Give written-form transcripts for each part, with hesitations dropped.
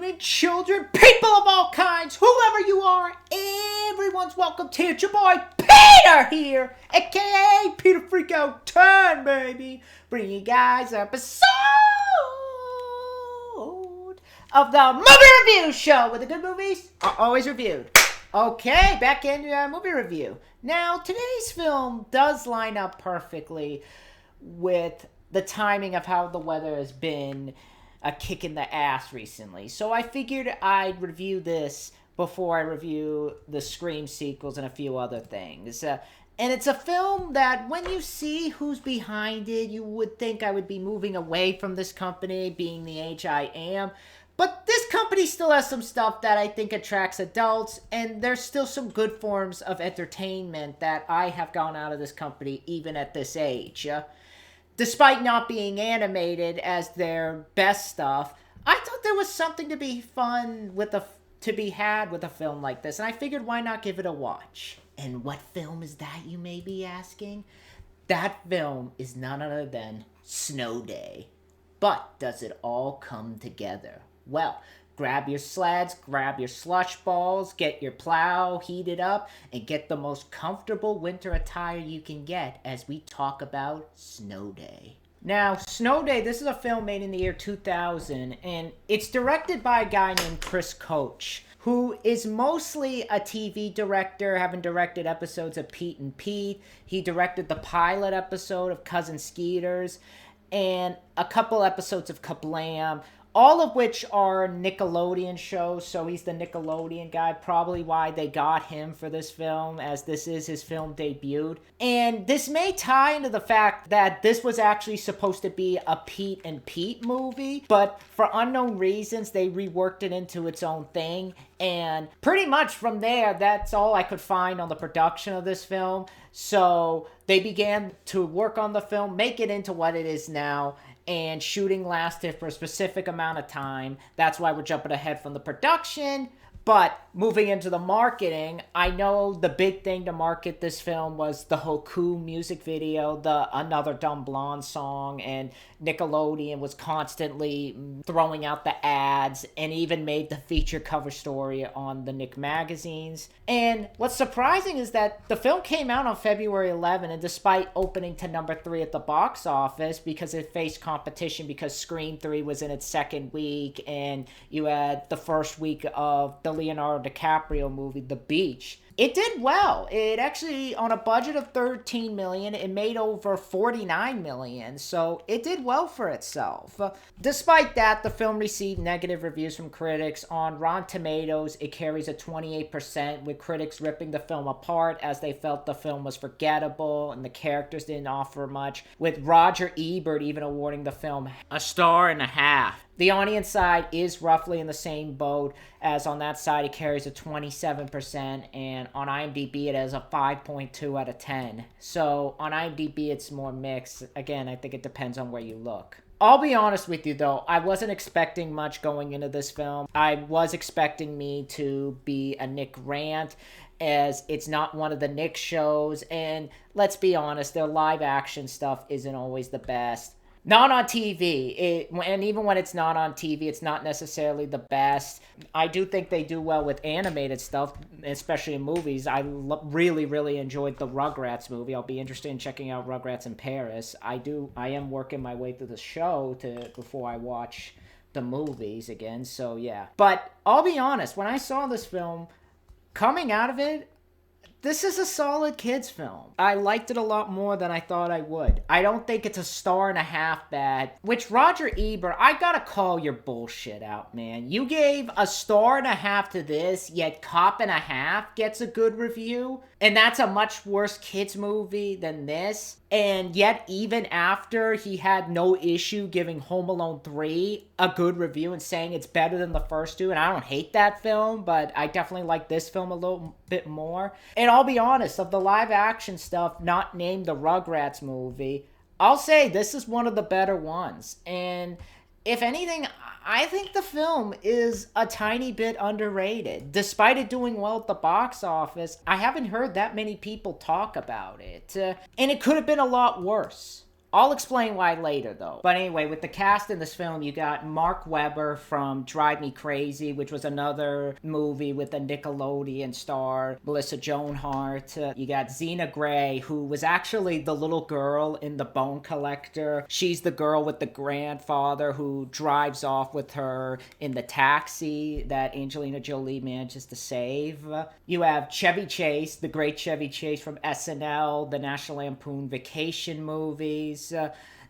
women, children, people of all kinds, whoever you are, everyone's welcome to it. Your boy Peter here, aka Peter Freakout 10, baby. Bringing you guys an episode of the Movie Review Show, where the good movies are always reviewed. Okay, back into our movie review. Now, today's film does line up perfectly with the timing of how the weather has been a kick in the ass recently. So I figured I'd review this before I review the Scream sequels and a few other things. And it's a film that when you see who's behind it, you would think I would be moving away from this company, being the age I am. But this company still has some stuff that I think attracts adults, and there's still some good forms of entertainment that I have gone out of this company even at this age. Despite not being animated as their best stuff, I thought there was something to be fun with to be had with a film like this, and I figured why not give it a watch. And what film is that, you may be asking? That film is none other than Snow Day. But does it all come together? Well, grab your sleds, grab your slush balls, get your plow heated up, and get the most comfortable winter attire you can get as we talk about Snow Day. Now, Snow Day, this is a film made in the year 2000, and it's directed by a guy named Chris Koch, who is mostly a TV director, having directed episodes of Pete and Pete. He directed the pilot episode of Cousin Skeeters, and a couple episodes of Kablam, all of which are Nickelodeon shows, so he's the Nickelodeon guy, probably why they got him for this film, as this is his film debut. And this may tie into the fact that this was actually supposed to be a Pete and Pete movie, but for unknown reasons, they reworked it into its own thing. And pretty much from there, that's all I could find on the production of this film. So they began to work on the film, make it into what it is now, and shooting lasted for a specific amount of time. That's why we're jumping ahead from the production. But moving into the marketing, I know the big thing to market this film was the Hoku music video, the Another Dumb Blonde song, and Nickelodeon was constantly throwing out the ads and even made the feature cover story on the Nick magazines. And what's surprising is that the film came out on February 11, and despite opening to number 3 at the box office, because it faced competition because Scream 3 was in its second week, and you had the first week of the Leonardo DiCaprio movie, The Beach. It did well. It actually, on a budget of $13 million, it made over $49 million, so it did well for itself. Despite that, the film received negative reviews from critics. On Rotten Tomatoes, it carries a 28%, with critics ripping the film apart as they felt the film was forgettable and the characters didn't offer much, with Roger Ebert even awarding the film a star and a half. The audience side is roughly in the same boat, as on that side it carries a 27%, and on IMDb it has a 5.2 out of 10. So on IMDb it's more mixed. Again, I think it depends on where you look. I'll be honest with you though, I wasn't expecting much going into this film. I was expecting me to be a Nick rant, as it's not one of the Nick shows, and let's be honest, their live action stuff isn't always the best. Not on TV, and even when it's not on TV, it's not necessarily the best. I do think they do well with animated stuff, especially in movies. I really, really enjoyed the Rugrats movie. I'll be interested in checking out Rugrats in Paris. I am working my way through the show before I watch the movies again, so yeah. But I'll be honest, when I saw this film, coming out of it, this is a solid kids film. I liked it a lot more than I thought I would. I don't think it's a star and a half bad, which Roger Ebert, I gotta call your bullshit out, man. You gave a star and a half to this, yet Cop and a Half gets a good review, and that's a much worse kids movie than this. And yet, even after he had no issue giving Home Alone 3 a good review and saying it's better than the first two, and I don't hate that film, but I definitely like this film a little bit more. And I'll be honest, of the live action stuff not named the Rugrats movie, I'll say this is one of the better ones. And if anything, I think the film is a tiny bit underrated. Despite it doing well at the box office, I haven't heard that many people talk about it. And it could have been a lot worse. I'll explain why later, though. But anyway, with the cast in this film, you got Mark Webber from Drive Me Crazy, which was another movie with a Nickelodeon star, Melissa Joan Hart. You got Zena Grey, who was actually the little girl in The Bone Collector. She's the girl with the grandfather who drives off with her in the taxi that Angelina Jolie manages to save. You have Chevy Chase, the great Chevy Chase from SNL, the National Lampoon Vacation movies.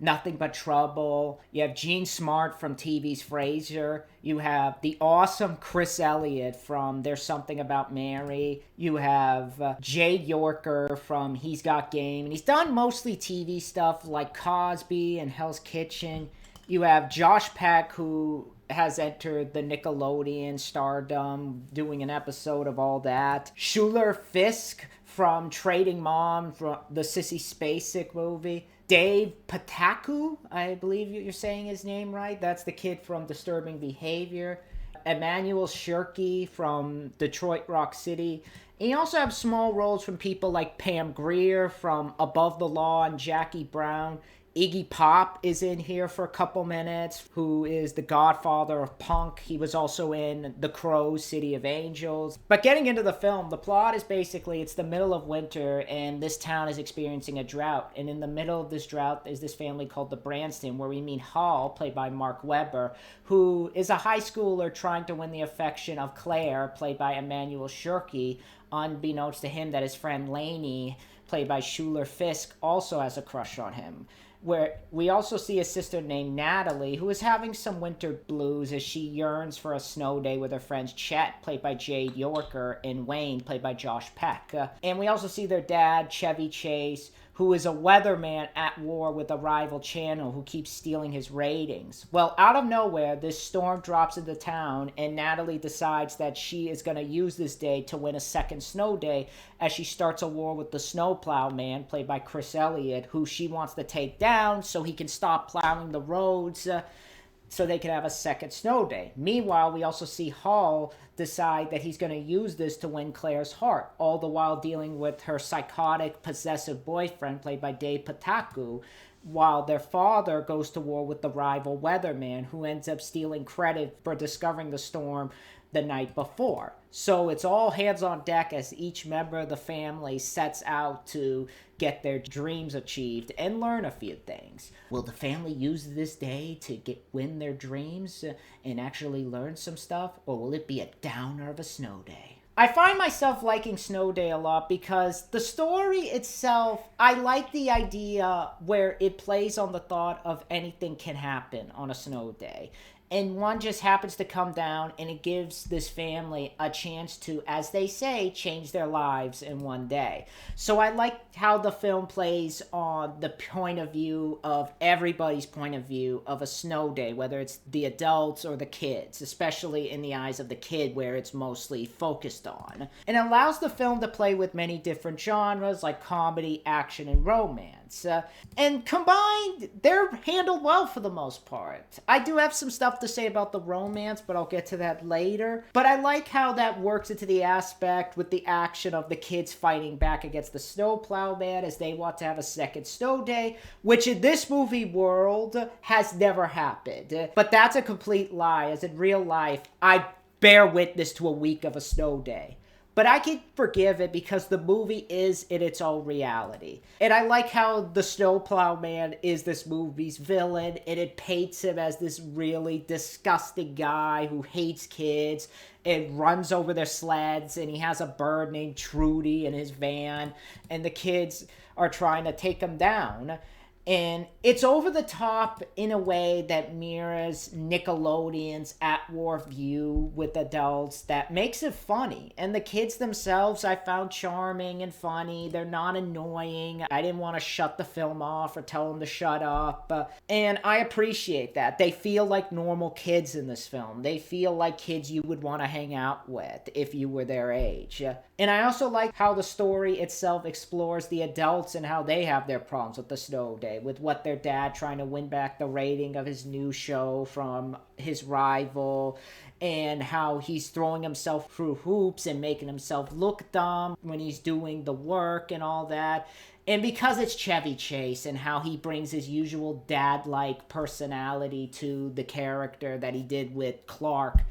Nothing But Trouble. You have Gene Smart from TV's Frasier. You have the awesome Chris Elliott from There's Something About Mary. You have Jade Yorker from He's Got Game. And he's done mostly TV stuff like Cosby and Hell's Kitchen. You have Josh Peck, who has entered the Nickelodeon stardom, doing an episode of all that. Schuyler Fisk from Trading Mom, from the Sissy Spacek movie. Dave Paetkau, I believe you're saying his name right. That's the kid from Disturbing Behavior. Emmanuelle Chriqui from Detroit Rock City. And you also have small roles from people like Pam Grier from Above the Law and Jackie Brown. Iggy Pop is in here for a couple minutes, who is the godfather of punk. He was also in The Crow, City of Angels. But getting into the film, the plot is basically it's the middle of winter and this town is experiencing a drought. And in the middle of this drought is this family called the Branston, where we meet Hall, played by Mark Webber, who is a high schooler trying to win the affection of Claire, played by Emmanuelle Chriqui, unbeknownst to him that his friend Lainey, played by Schuyler Fisk, also has a crush on him. Where we also see a sister named Natalie, who is having some winter blues as she yearns for a snow day with her friends Chet, played by Jade Yorker, and Wayne, played by Josh Peck. And we also see their dad, Chevy Chase, who is a weatherman at war with a rival channel who keeps stealing his ratings. Well, out of nowhere, this storm drops into town, and Natalie decides that she is going to use this day to win a second snow day as she starts a war with the snowplow man, played by Chris Elliott, who she wants to take down so he can stop plowing the roads so they can have a second snow day. Meanwhile, we also see Hall decide that he's going to use this to win Claire's heart, all the while dealing with her psychotic, possessive boyfriend, played by David Paetkau, while their father goes to war with the rival weatherman, who ends up stealing credit for discovering the storm the night before. So it's all hands on deck as each member of the family sets out to get their dreams achieved and learn a few things. Will the family use this day to win their dreams and actually learn some stuff, or will it be a downer of a snow day? I find myself liking Snow Day a lot because the story itself, I like the idea where it plays on the thought of anything can happen on a snow day. And one just happens to come down, and it gives this family a chance to, as they say, change their lives in one day. So I like how the film plays on the point of view of everybody's point of view of a snow day, whether it's the adults or the kids, especially in the eyes of the kid where it's mostly focused on. And it allows the film to play with many different genres like comedy, action, and romance. And combined, they're handled well for the most part. I do have some stuff to say about the romance, but I'll get to that later. But I like how that works into the aspect with the action of the kids fighting back against the snowplow man as they want to have a second snow day, which in this movie world has never happened. But that's a complete lie, as in real life, I bear witness to a week of a snow day. But I can forgive it because the movie is in its own reality. And I like how the snowplow man is this movie's villain, and it paints him as this really disgusting guy who hates kids and runs over their sleds, and he has a bird named Trudy in his van, and the kids are trying to take him down. And it's over the top in a way that mirrors Nickelodeon's at-war view with adults that makes it funny. And the kids themselves I found charming and funny. They're not annoying. I didn't want to shut the film off or tell them to shut up. And I appreciate that. They feel like normal kids in this film. They feel like kids you would want to hang out with if you were their age. And I also like how the story itself explores the adults and how they have their problems with the snow day. way, with what their dad trying to win back the rating of his new show from his rival, and how he's throwing himself through hoops and making himself look dumb when he's doing the work and all that. And because it's Chevy Chase and how he brings his usual dad-like personality to the character that he did with Clark,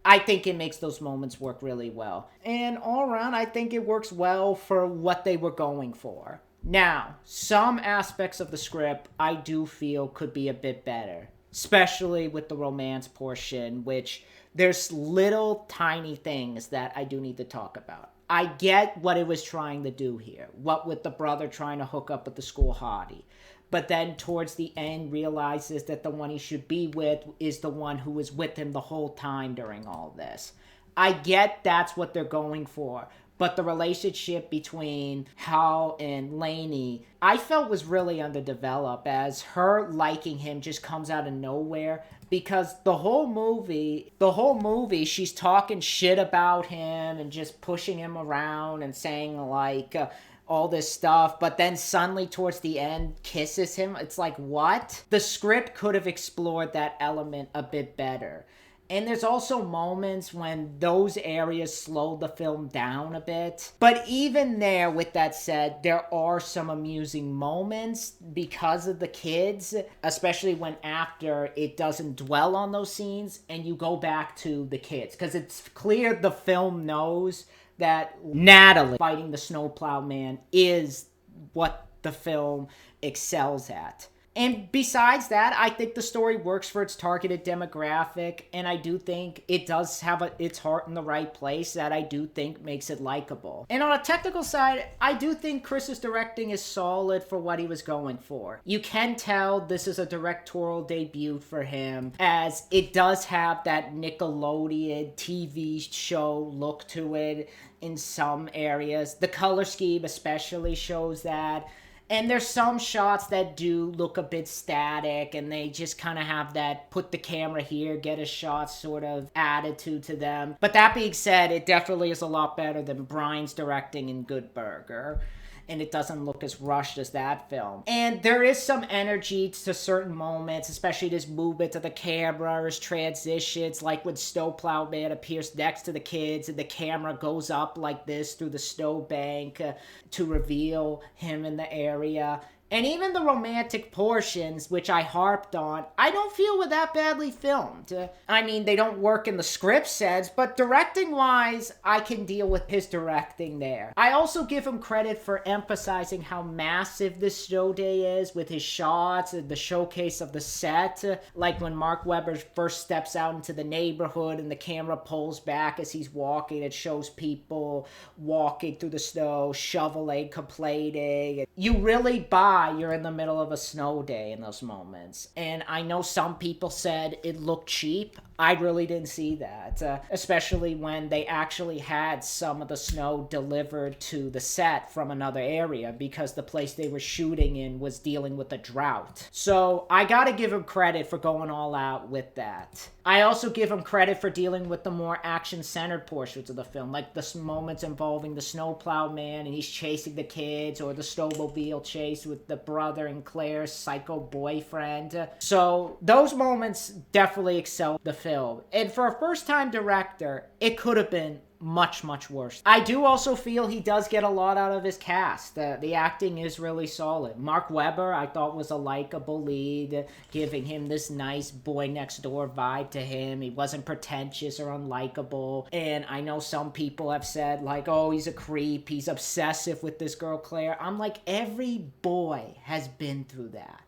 I think it makes those moments work really well. And all around, I think it works well for what they were going for. Now, some aspects of the script I do feel could be a bit better, especially with the romance portion, which there's little tiny things that I do need to talk about. I get what it was trying to do here, what with the brother trying to hook up with the school hottie, but then towards the end realizes that the one he should be with is the one who was with him the whole time during all this. I get that's what they're going for, but the relationship between Hal and Lainey, I felt was really underdeveloped, as her liking him just comes out of nowhere. Because the whole movie, she's talking shit about him and just pushing him around and saying, like, all this stuff. But then suddenly, towards the end, kisses him. It's like, what? The script could have explored that element a bit better. And there's also moments when those areas slow the film down a bit. But even there, with that said, there are some amusing moments because of the kids, especially when after it doesn't dwell on those scenes and you go back to the kids. Because it's clear the film knows that Natalie fighting the snowplow man is what the film excels at. And besides that, I think the story works for its targeted demographic, and I do think it does have its heart in the right place that I do think makes it likable. And on a technical side, I do think Chris's directing is solid for what he was going for. You can tell this is a directorial debut for him, as it does have that Nickelodeon TV show look to it in some areas. The color scheme especially shows that. And there's some shots that do look a bit static, and they just kind of have that put the camera here, get a shot sort of attitude to them. But that being said, it definitely is a lot better than Brian's directing in Good Burger. And it doesn't look as rushed as that film. And there is some energy to certain moments, especially this movement of the camera, his transitions, like when Snowplow Man appears next to the kids and the camera goes up like this through the snowbank to reveal him in the area. And even the romantic portions, which I harped on, I don't feel were that badly filmed. I mean, they don't work in the script sense, but directing-wise, I can deal with his directing there. I also give him credit for emphasizing how massive this snow day is with his shots and the showcase of the set. Like when Mark Webber first steps out into the neighborhood and the camera pulls back as he's walking. It shows people walking through the snow, shoveling, complaining. You really buy you're in the middle of a snow day in those moments. And I know some people said it looked cheap. I really didn't see that, especially when they actually had some of the snow delivered to the set from another area because the place they were shooting in was dealing with a drought. So I gotta give him credit for going all out with that. I also give him credit for dealing with the more action-centered portions of the film, like the moments involving the snowplow man and he's chasing the kids, or the snowmobile chase with the brother and Claire's psycho boyfriend. So those moments definitely excel the film. And for a first-time director, it could have been much, much worse. I do also feel he does get a lot out of his cast. The acting is really solid. Mark Webber, I thought, was a likable lead, giving him this nice boy-next-door vibe to him. He wasn't pretentious or unlikable. And I know some people have said, like, oh, he's a creep, he's obsessive with this girl, Claire. I'm like, every boy has been through that.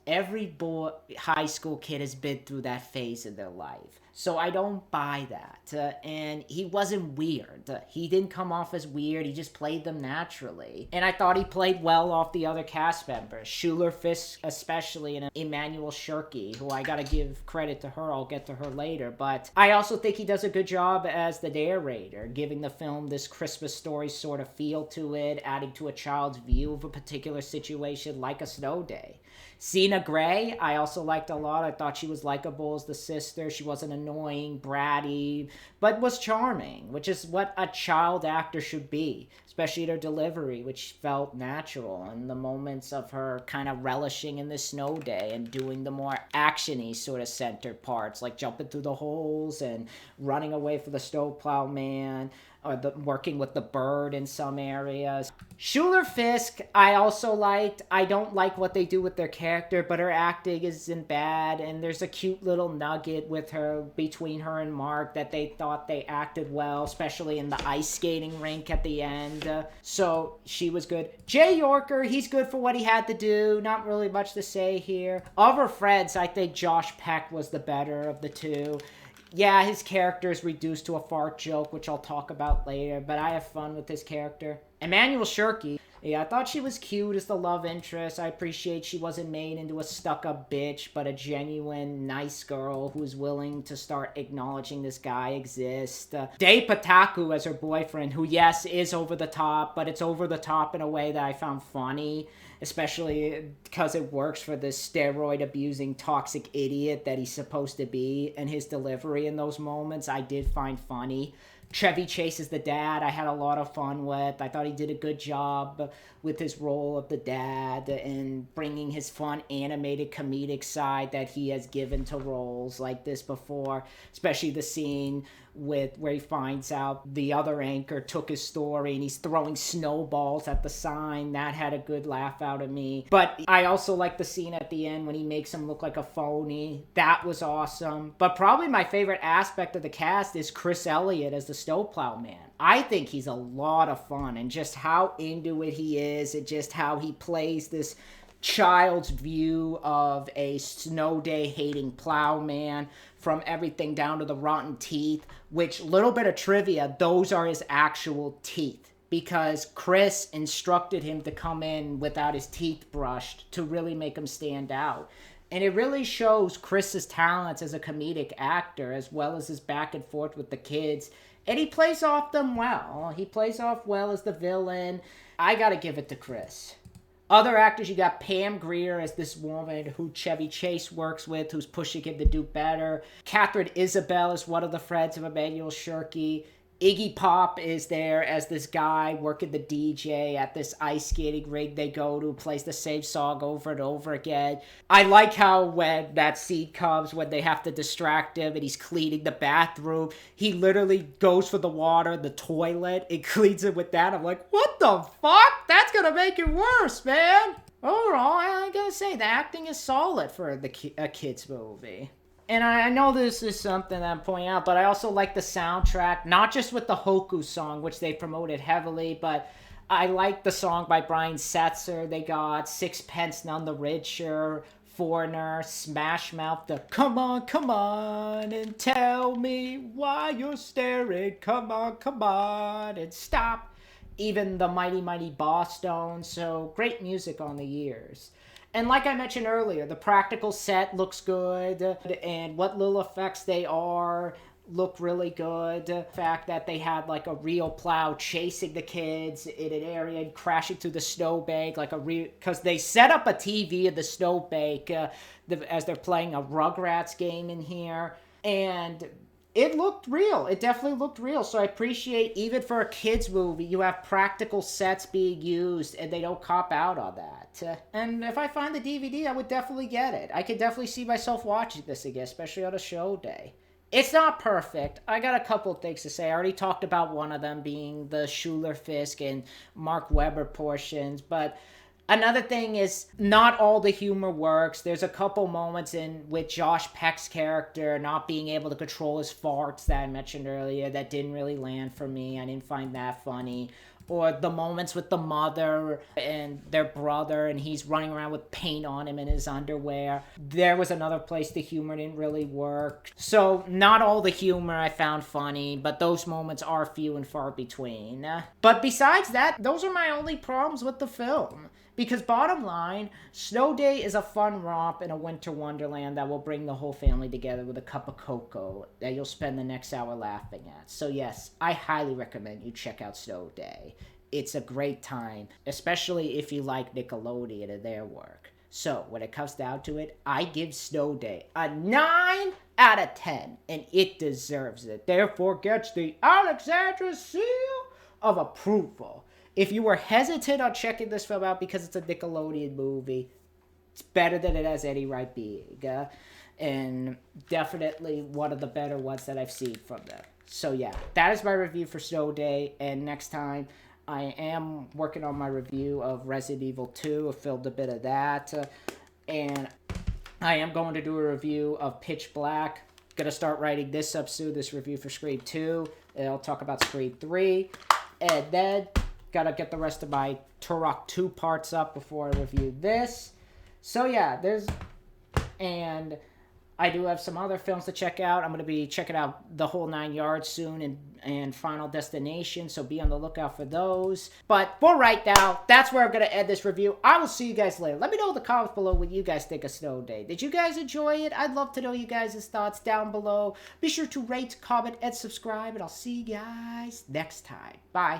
Every boy, high school kid has been through that phase in their life. So I don't buy that. And he wasn't weird. He didn't come off as weird. He just played them naturally. And I thought he played well off the other cast members. Schuyler Fisk especially, and Emmanuelle Chriqui, who I gotta give credit to her. I'll get to her later. But I also think he does a good job as the narrator, giving the film this Christmas story sort of feel to it, adding to a child's view of a particular situation like a snow day. Zena Grey, I also liked a lot. I thought she was likable as the sister. She wasn't a annoying, bratty, but was charming, which is what a child actor should be, especially their delivery, which felt natural, and the moments of her kind of relishing in the snow day and doing the more action-y sort of centered parts, like jumping through the holes and running away from the snowplow man, or working with the bird in some areas. Schuyler Fisk, I also liked. I don't like what they do with their character, but her acting isn't bad, and there's a cute little nugget with her, between her and Mark, that they thought they acted well, especially in the ice skating rink at the end. So she was good. Jay Yorker, he's good for what he had to do. Not really much to say here. Of her friends, I think Josh Peck was the better of the two. Yeah, his character is reduced to a fart joke, which I'll talk about later, but I have fun with his character. Emmanuelle Chriqui, yeah, I thought she was cute as the love interest. I appreciate she wasn't made into a stuck-up bitch, but a genuine, nice girl who's willing to start acknowledging this guy exists. David Paetkau as her boyfriend, who, yes, is over the top, but it's over the top in a way that I found funny, especially because it works for this steroid-abusing toxic idiot that he's supposed to be, and his delivery in those moments I did find funny. Chevy Chase is the dad. I had a lot of fun with. I thought he did a good job with his role of the dad and bringing his fun animated comedic side that he has given to roles like this before, especially the scene with where he finds out the other anchor took his story and he's throwing snowballs at the sign. That had a good laugh out of me. But I also like the scene at the end when he makes him look like a phony. That was awesome. But probably my favorite aspect of the cast is Chris Elliott as the snowplow man. I think he's a lot of fun, and just how into it he is, and just how he plays this child's view of a snow day hating plowman, from everything down to the rotten teeth, which, little bit of trivia, those are his actual teeth, because Chris instructed him to come in without his teeth brushed to really make him stand out. And it really shows Chris's talents as a comedic actor, as well as his back and forth with the kids. And he plays off them well. He plays off well as the villain. I gotta give it to Chris. Other actors, you got Pam Grier as this woman who Chevy Chase works with, who's pushing him to do better. Catherine Isabel is one of the friends of Emmanuelle Chriqui. Iggy Pop is there as this guy working the DJ at this ice skating rig they go to, plays the same song over and over again. I like how when that scene comes, when they have to distract him and he's cleaning the bathroom, he literally goes for the water in the toilet and cleans it with that. I'm like, what the fuck? That's gonna make it worse, man. Overall, I gotta say, the acting is solid for a kid's movie. And I know this is something that I'm pointing out, but I also like the soundtrack, not just with the Hoku song, which they promoted heavily, but I like the song by Brian Setzer. They got Sixpence None the Richer, Foreigner, Smash Mouth, the come on, and tell me why you're staring, come on, and stop. Even the Mighty Mighty Boss Stone, so great music on the years. And like I mentioned earlier, the practical set looks good, and what little effects they are look really good. The fact that they had like a real plow chasing the kids in an area and crashing through the snowbank, like because they set up a TV in the snowbank as they're playing a Rugrats game in here, and it looked real. It definitely looked real. So I appreciate, even for a kid's movie, you have practical sets being used and they don't cop out on that. And if I find the DVD, I would definitely get it. I could definitely see myself watching this again, especially on a show day. It's not perfect. I got a couple of things to say. I already talked about one of them being the Schuyler Fisk and Mark Webber portions, but another thing is, not all the humor works. There's a couple moments with Josh Peck's character not being able to control his farts that I mentioned earlier that didn't really land for me. I didn't find that funny. Or the moments with the mother and their brother, and he's running around with paint on him in his underwear. There was another place the humor didn't really work. So not all the humor I found funny, but those moments are few and far between. But besides that, those are my only problems with the film. Because bottom line, Snow Day is a fun romp in a winter wonderland that will bring the whole family together with a cup of cocoa that you'll spend the next hour laughing at. So yes, I highly recommend you check out Snow Day. It's a great time, especially if you like Nickelodeon and their work. So when it comes down to it, I give Snow Day a 9 out of 10, and it deserves it. Therefore gets the Alexandra seal of approval. If you were hesitant on checking this film out because it's a Nickelodeon movie, it's better than it has any right being. And definitely one of the better ones that I've seen from them. So yeah, that is my review for Snow Day. And next time, I am working on my review of Resident Evil 2. I filmed a bit of that. And I am going to do a review of Pitch Black. Gonna start writing this up soon, this review for Scream 2. And I'll talk about Scream 3. And then, gotta get the rest of my Turok 2 parts up before I review this. So yeah, and I do have some other films to check out. I'm going to be checking out The Whole 9 Yards soon and Final Destination, so be on the lookout for those. But for right now, that's where I'm going to end this review. I will see you guys later. Let me know in the comments below what you guys think of Snow Day. Did you guys enjoy it? I'd love to know you guys' thoughts down below. Be sure to rate, comment, and subscribe, and I'll see you guys next time. Bye.